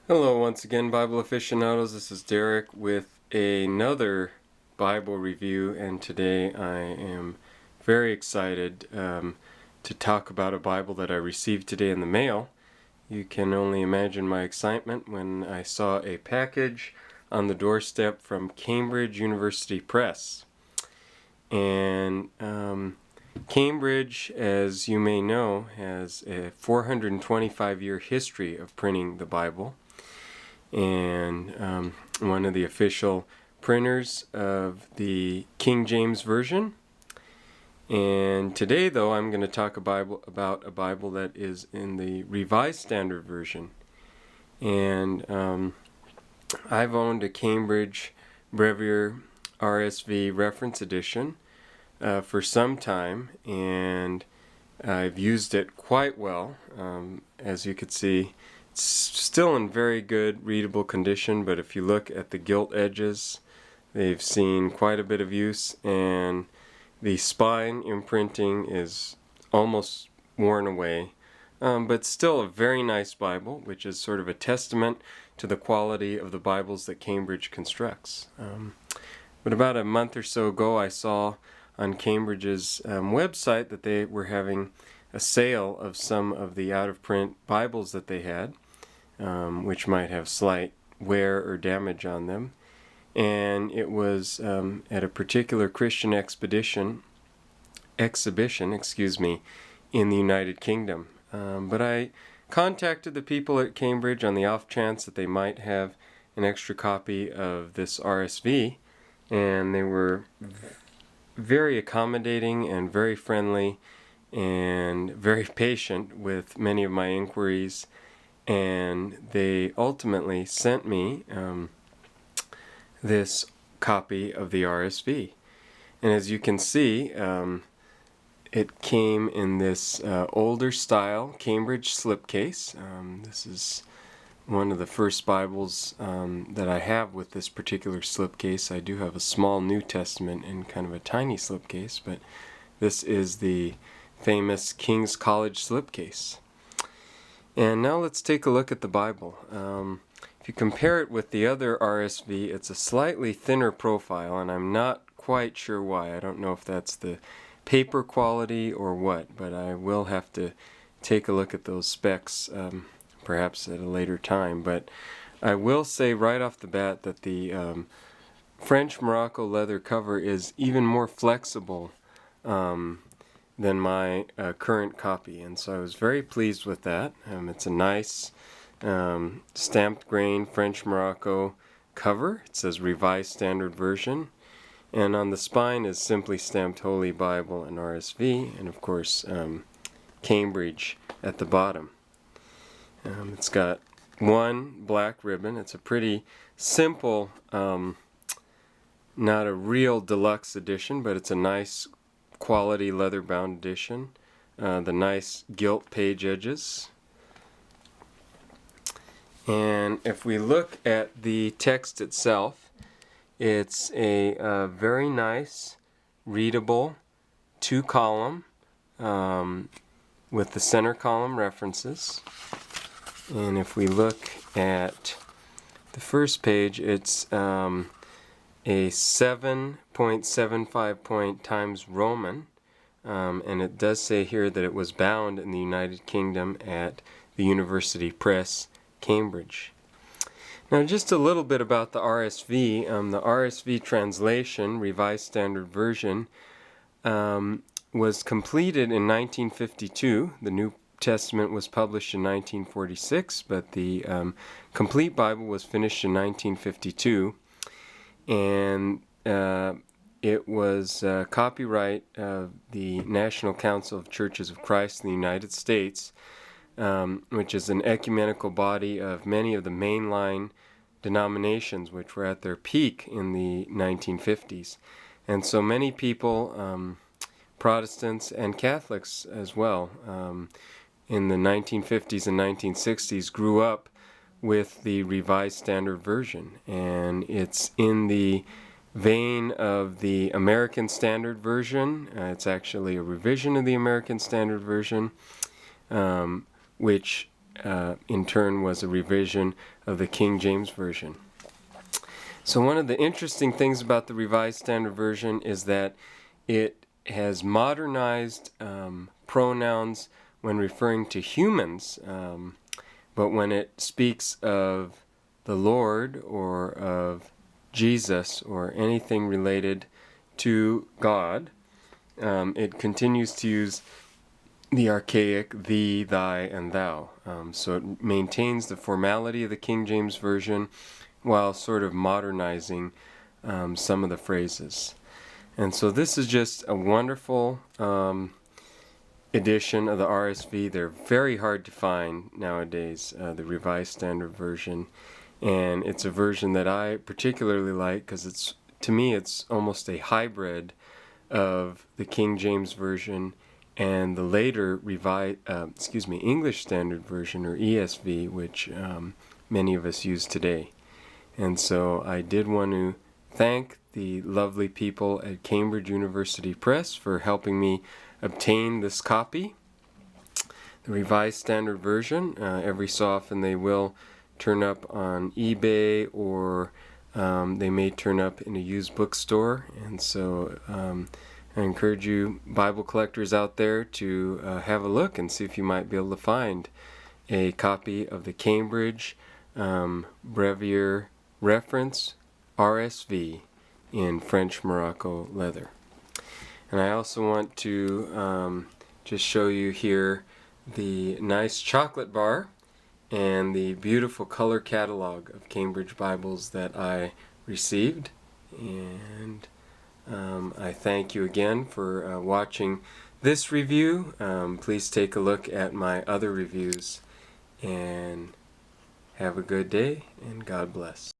Hello once again, Bible aficionados. This is Derek with another Bible review, and today I am very excited to talk about a Bible that I received today in the mail. You can only imagine my excitement when I saw a package on the doorstep from Cambridge University Press. And Cambridge, as you may know, has a 425-year history of printing the Bible, and one of the official printers of the King James Version. And today, though, I'm going to talk about a Bible that is in the Revised Standard Version. And I've owned a Cambridge Brevier RSV Reference Edition for some time, and I've used it quite well. As you could see, it's still in very good readable condition, but if you look at the gilt edges, they've seen quite a bit of use, and the spine imprinting is almost worn away, but still a very nice Bible, which is sort of a testament to the quality of the Bibles that Cambridge constructs. But about a month or so ago, I saw on Cambridge's website that they were having a sale of some of the out-of-print Bibles that they had, which might have slight wear or damage on them. And it was at a particular Christian exhibition, in the United Kingdom. But I contacted the people at Cambridge on the off chance that they might have an extra copy of this RSV, and they were very accommodating and very friendly and very patient with many of my inquiries, and they ultimately sent me this copy of the RSV. And as you can see, it came in this older style Cambridge slipcase. This is one of the first Bibles that I have with this particular slipcase. I do have a small New Testament in kind of a tiny slipcase, but this is the famous King's College slipcase. And now let's take a look at the Bible. If you compare it with the other RSV, it's a slightly thinner profile, and I'm not quite sure why. I don't know if that's the paper quality or what, but I will have to take a look at those specs perhaps at a later time. But I will say right off the bat that the French Morocco leather cover is even more flexible than my current copy, and so I was very pleased with that. It's a nice stamped grain French Morocco cover. It says Revised Standard Version, and on the spine is simply stamped Holy Bible and RSV, and of course Cambridge at the bottom. It's got one black ribbon. It's a pretty simple, not a real deluxe edition, but it's a nice quality leather-bound edition. The nice gilt page edges. And if we look at the text itself, it's a very nice, readable two-column with the center column references. And if we look at the first page, it's a 7.75 point Times Roman, and it does say here that it was bound in the United Kingdom at the University Press, Cambridge. Now just a little bit about the RSV. The RSV translation, Revised Standard Version, was completed in 1952. The New Testament was published in 1946, but the complete Bible was finished in 1952. And it was copyright of the National Council of Churches of Christ in the United States, which is an ecumenical body of many of the mainline denominations which were at their peak in the 1950s. And so many people, Protestants and Catholics as well, in the 1950s and 1960s grew up with the Revised Standard Version, and it's in the vein of the American Standard Version. It's actually a revision of the American Standard Version, which in turn was a revision of the King James Version. So one of the interesting things about the Revised Standard Version is that it has modernized pronouns when referring to humans, but when it speaks of the Lord or of Jesus or anything related to God, it continues to use the archaic thee, thy, and thou. So it maintains the formality of the King James Version while sort of modernizing some of the phrases. And so this is just a wonderful edition of the RSV. They're very hard to find nowadays, the Revised Standard Version. And it's a version that I particularly like because to me it's almost a hybrid of the King James Version and the later English Standard Version, or ESV, which many of us use today. And so I did want to thank the lovely people at Cambridge University Press for helping me obtain this copy. The Revised Standard Version, every so often they will turn up on eBay, or they may turn up in a used bookstore. And so I encourage you Bible collectors out there to have a look and see if you might be able to find a copy of the Cambridge Brevier Reference RSV in French Morocco leather. And I also want to just show you here the nice chocolate bar and the beautiful color catalog of Cambridge Bibles that I received. And I thank you again for watching this review. Please take a look at my other reviews, and have a good day, and God bless.